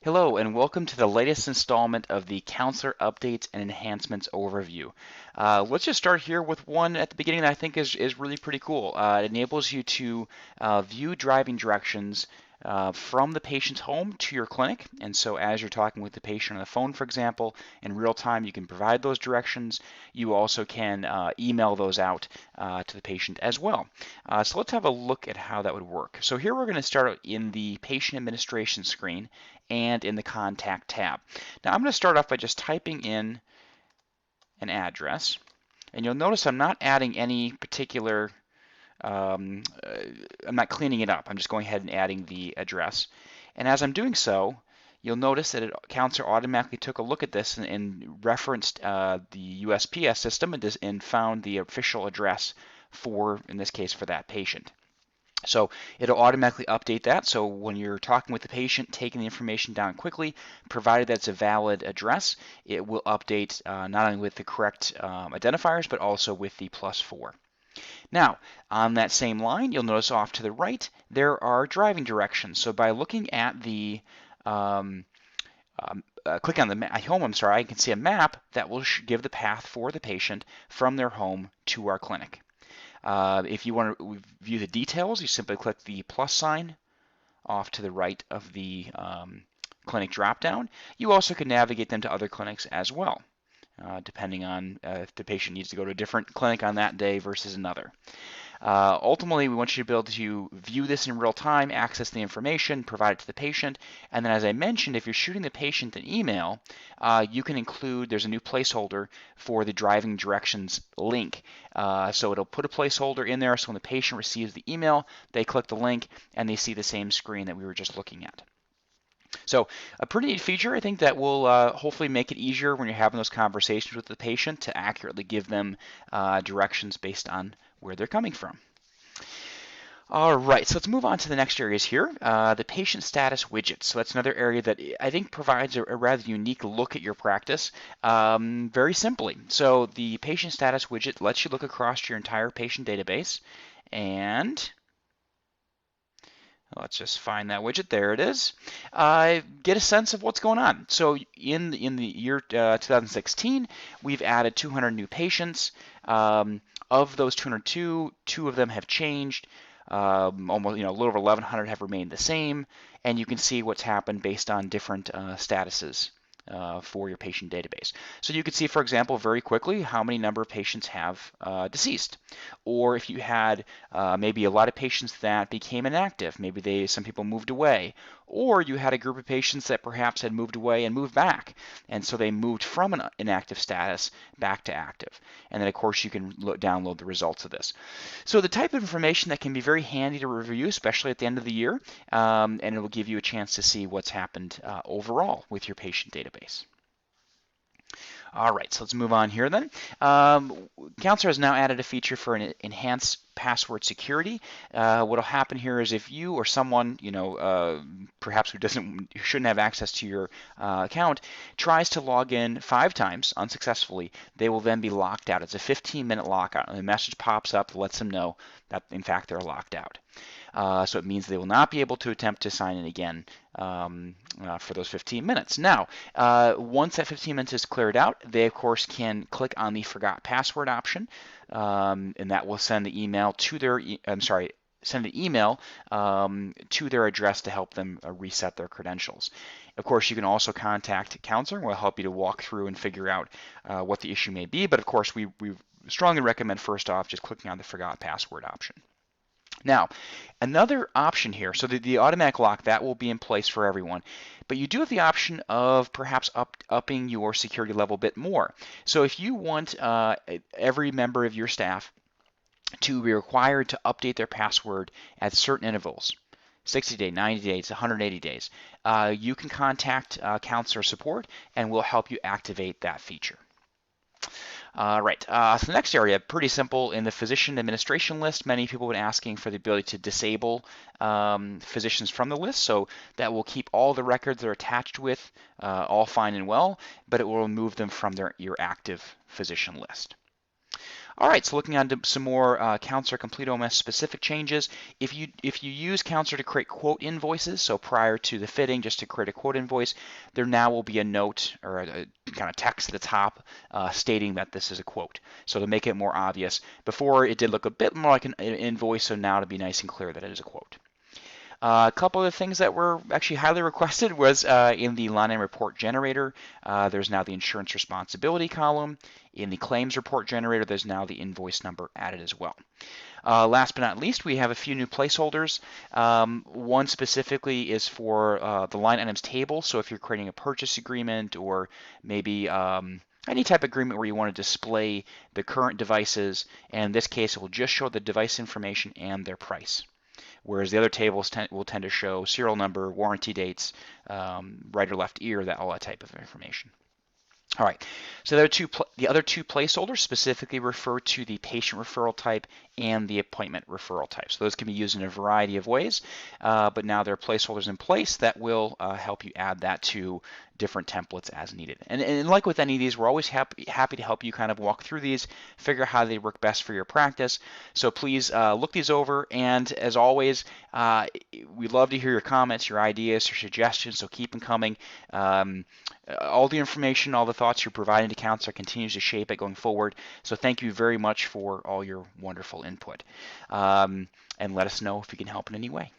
Hello and welcome to the latest installment of the Counselor Updates and Enhancements overview. Let's just start here with one at the beginning that I think is really pretty cool. It enables you to view driving directions from the patient's home to your clinic. And so as you're talking with the patient on the phone, for example, in real time, you can provide those directions. You also can email those out to the patient as well. So let's have a look at how that would work. So here we're going to start in the patient administration screen and in the contact tab. Now I'm going to start off by just typing in an address, and you'll notice I'm not adding any particular, I'm not cleaning it up. I'm just going ahead and adding the address. And as I'm doing so, you'll notice that Counselor automatically took a look at this and referenced the USPS system and found the official address for, in this case, for that patient. So it'll automatically update that. So when you're talking with the patient, taking the information down quickly, provided that's a valid address, it will update not only with the correct identifiers, but also with the +4. Now, on that same line, you'll notice off to the right, there are driving directions. So by looking at the click on the home, I can see a map that will give the path for the patient from their home to our clinic. If you want to view the details, you simply click the plus sign off to the right of the clinic dropdown. You also can navigate them to other clinics as well, depending on if the patient needs to go to a different clinic on that day versus another. Ultimately, we want you to be able to view this in real time, access the information, provide it to the patient, and then as I mentioned, if you're shooting the patient an email, you can include, there's a new placeholder for the driving directions link. So it'll put a placeholder in there so when the patient receives the email, they click the link and they see the same screen that we were just looking at. So a pretty neat feature, I think, that will hopefully make it easier when you're having those conversations with the patient to accurately give them directions based on where they're coming from. All right, so let's move on to the next areas here. The patient status widget. So that's another area that I think provides a rather unique look at your practice very simply. So the patient status widget lets you look across your entire patient database, and let's just find that widget. There it is. Get a sense of what's going on. So in the year 2016, we've added 200 new patients. Of those 202, two of them have changed. Almost, a little over 1,100 have remained the same, and you can see what's happened based on different statuses for your patient database. So you can see, for example, very quickly how many number of patients have deceased, or if you had maybe a lot of patients that became inactive, maybe some people moved away, or you had a group of patients that perhaps had moved away and moved back, and so they moved from an inactive status back to active. And then, of course, you can download the results of this. So the type of information that can be very handy to review, especially at the end of the year, and it will give you a chance to see what's happened overall with your patient database. All right, so let's move on here then. Counselor has now added a feature for an enhanced password security. What'll happen here is if you or someone, perhaps who shouldn't have access to your account, tries to log in 5 times unsuccessfully, they will then be locked out. It's a 15-minute lockout, and a message pops up that lets them know that, in fact, they're locked out. So it means they will not be able to attempt to sign in again for those 15 minutes. Now, once that 15 minutes is cleared out, they of course can click on the forgot password option, and that will send the email to their, send an email to their address to help them reset their credentials. Of course, you can also contact Counselor, and we'll help you to walk through and figure out what the issue may be. But of course, we strongly recommend first off just clicking on the forgot password option. Now, another option here, so the automatic lock, that will be in place for everyone, but you do have the option of perhaps upping your security level a bit more. So if you want every member of your staff to be required to update their password at certain intervals, 60 days, 90 days, 180 days, you can contact Counselor Support and we'll help you activate that feature. Right, so the next area, pretty simple. In the physician administration list, many people have been asking for the ability to disable physicians from the list, so that will keep all the records they're attached with all fine and well, but it will remove them from your active physician list. All right, so looking on to some more Counselor Complete OMS specific changes. If you use Counselor to create quote invoices, so prior to the fitting, just to create a quote invoice, there now will be a note or a kind of text at the top stating that this is a quote. So to make it more obvious, before it did look a bit more like an invoice, so now to be nice and clear that it is a quote. A couple of things that were actually highly requested was in the line item report generator, there's now the insurance responsibility column. In the claims report generator, there's now the invoice number added as well. Last but not least, we have a few new placeholders. One specifically is for the line items table. So if you're creating a purchase agreement or maybe any type of agreement where you want to display the current devices, and in this case, it will just show the device information and their price. Whereas the other tables will tend to show serial number, warranty dates, right or left ear, all that type of information. All right, so the other two placeholders specifically refer to the patient referral type and the appointment referral type. So those can be used in a variety of ways, but now there are placeholders in place that will help you add that to different templates as needed. And like with any of these, we're always happy to help you kind of walk through these, figure out how they work best for your practice. So please look these over, and as always, we'd love to hear your comments, your ideas, your suggestions, so keep them coming. All the information, all the thoughts you're providing to Counselor continues to shape it going forward. So thank you very much for all your wonderful input. And let us know if we can help in any way.